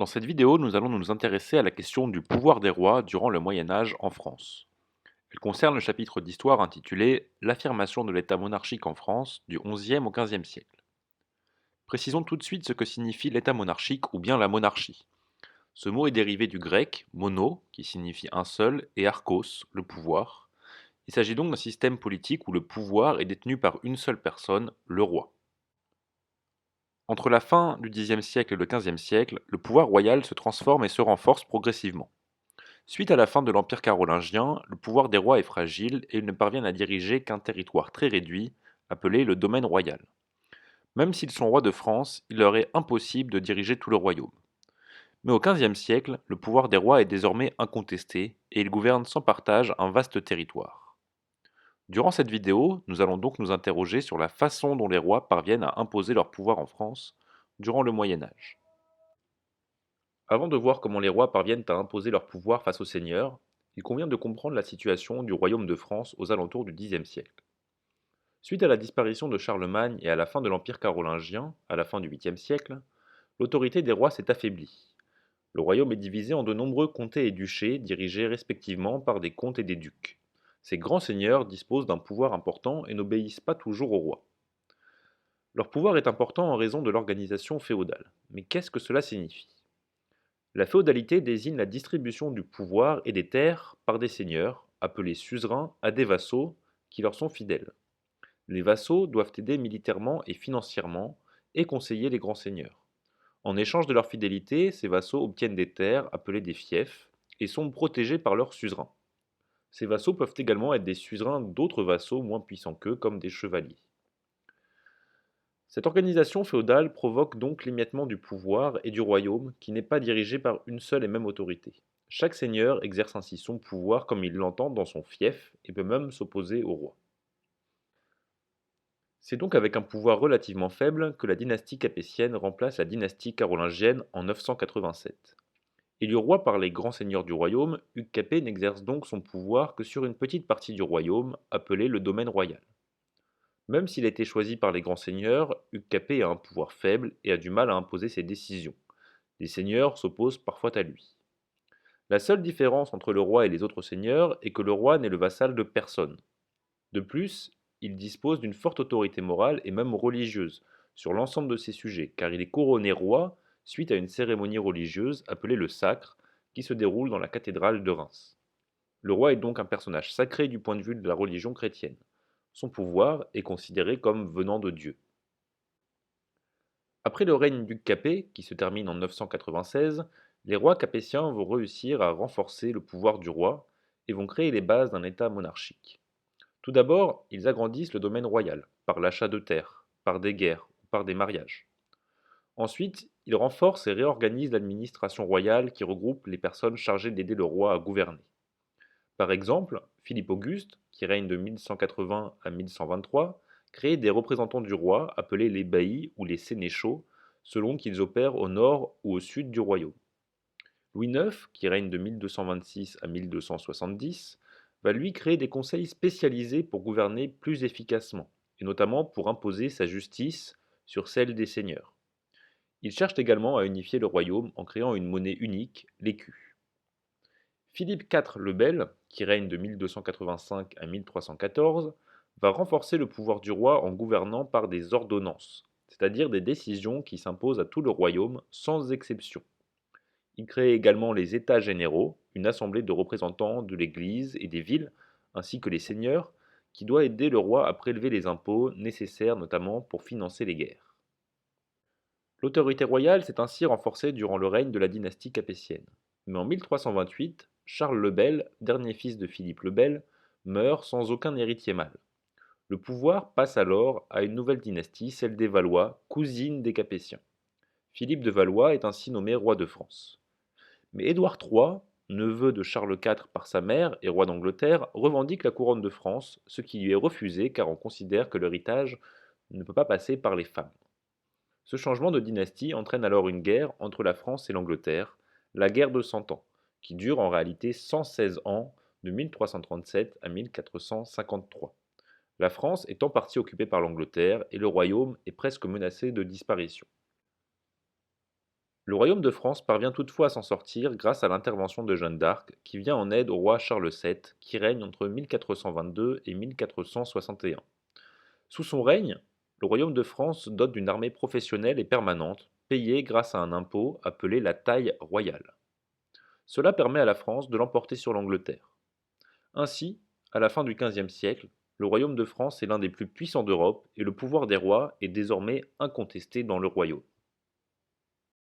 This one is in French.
Dans cette vidéo, nous allons nous intéresser à la question du pouvoir des rois durant le Moyen Âge en France. Elle concerne le chapitre d'histoire intitulé L'affirmation de l'État monarchique en France du XIe au XVe siècle. Précisons tout de suite ce que signifie l'État monarchique ou bien la monarchie. Ce mot est dérivé du grec mono, qui signifie un seul, et archos, le pouvoir. Il s'agit donc d'un système politique où le pouvoir est détenu par une seule personne, le roi. Entre la fin du Xe siècle et le XVe siècle, le pouvoir royal se transforme et se renforce progressivement. Suite à la fin de l'Empire carolingien, le pouvoir des rois est fragile et ils ne parviennent à diriger qu'un territoire très réduit, appelé le domaine royal. Même s'ils sont rois de France, il leur est impossible de diriger tout le royaume. Mais au XVe siècle, le pouvoir des rois est désormais incontesté et ils gouvernent sans partage un vaste territoire. Durant cette vidéo, nous allons donc nous interroger sur la façon dont les rois parviennent à imposer leur pouvoir en France durant le Moyen Âge. Avant de voir comment les rois parviennent à imposer leur pouvoir face aux seigneurs, il convient de comprendre la situation du royaume de France aux alentours du Xe siècle. Suite à la disparition de Charlemagne et à la fin de l'Empire carolingien, à la fin du 8e siècle, l'autorité des rois s'est affaiblie. Le royaume est divisé en de nombreux comtés et duchés dirigés respectivement par des comtes et des ducs. Ces grands seigneurs disposent d'un pouvoir important et n'obéissent pas toujours au roi. Leur pouvoir est important en raison de l'organisation féodale. Mais qu'est-ce que cela signifie? La féodalité désigne la distribution du pouvoir et des terres par des seigneurs, appelés suzerains, à des vassaux qui leur sont fidèles. Les vassaux doivent aider militairement et financièrement et conseiller les grands seigneurs. En échange de leur fidélité, ces vassaux obtiennent des terres, appelées des fiefs, et sont protégés par leurs suzerains. Ces vassaux peuvent également être des suzerains d'autres vassaux moins puissants qu'eux, comme des chevaliers. Cette organisation féodale provoque donc l'émiettement du pouvoir et du royaume qui n'est pas dirigé par une seule et même autorité. Chaque seigneur exerce ainsi son pouvoir comme il l'entend dans son fief et peut même s'opposer au roi. C'est donc avec un pouvoir relativement faible que la dynastie capétienne remplace la dynastie carolingienne en 987. Élu roi par les grands seigneurs du royaume, Hugues Capet n'exerce donc son pouvoir que sur une petite partie du royaume, appelée le domaine royal. Même s'il a été choisi par les grands seigneurs, Hugues Capet a un pouvoir faible et a du mal à imposer ses décisions. Les seigneurs s'opposent parfois à lui. La seule différence entre le roi et les autres seigneurs est que le roi n'est le vassal de personne. De plus, il dispose d'une forte autorité morale et même religieuse sur l'ensemble de ses sujets, car il est couronné roi suite à une cérémonie religieuse appelée le sacre, qui se déroule dans la cathédrale de Reims. Le roi est donc un personnage sacré du point de vue de la religion chrétienne. Son pouvoir est considéré comme venant de Dieu. Après le règne d'Hugues Capet, qui se termine en 996, les rois capétiens vont réussir à renforcer le pouvoir du roi et vont créer les bases d'un État monarchique. Tout d'abord, ils agrandissent le domaine royal, par l'achat de terres, par des guerres ou par des mariages. Ensuite, ils renforcent et réorganisent l'administration royale qui regroupe les personnes chargées d'aider le roi à gouverner. Par exemple, Philippe Auguste, qui règne de 1180 à 1123, crée des représentants du roi appelés les baillis ou les sénéchaux, selon qu'ils opèrent au nord ou au sud du royaume. Louis IX, qui règne de 1226 à 1270, va lui créer des conseils spécialisés pour gouverner plus efficacement, et notamment pour imposer sa justice sur celle des seigneurs. Il cherche également à unifier le royaume en créant une monnaie unique, l'écu. Philippe IV le Bel, qui règne de 1285 à 1314, va renforcer le pouvoir du roi en gouvernant par des ordonnances, c'est-à-dire des décisions qui s'imposent à tout le royaume sans exception. Il crée également les États généraux, une assemblée de représentants de l'Église et des villes, ainsi que les seigneurs, qui doit aider le roi à prélever les impôts nécessaires notamment pour financer les guerres. L'autorité royale s'est ainsi renforcée durant le règne de la dynastie capétienne. Mais en 1328, Charles le Bel, dernier fils de Philippe le Bel, meurt sans aucun héritier mâle. Le pouvoir passe alors à une nouvelle dynastie, celle des Valois, cousine des Capétiens. Philippe de Valois est ainsi nommé roi de France. Mais Édouard III, neveu de Charles IV par sa mère et roi d'Angleterre, revendique la couronne de France, ce qui lui est refusé car on considère que l'héritage ne peut pas passer par les femmes. Ce changement de dynastie entraîne alors une guerre entre la France et l'Angleterre, la guerre de Cent Ans, qui dure en réalité 116 ans, de 1337 à 1453. La France est en partie occupée par l'Angleterre et le royaume est presque menacé de disparition. Le royaume de France parvient toutefois à s'en sortir grâce à l'intervention de Jeanne d'Arc, qui vient en aide au roi Charles VII, qui règne entre 1422 et 1461. Sous son règne, le royaume de France se dote d'une armée professionnelle et permanente, payée grâce à un impôt appelé la taille royale. Cela permet à la France de l'emporter sur l'Angleterre. Ainsi, à la fin du XVe siècle, le royaume de France est l'un des plus puissants d'Europe et le pouvoir des rois est désormais incontesté dans le royaume.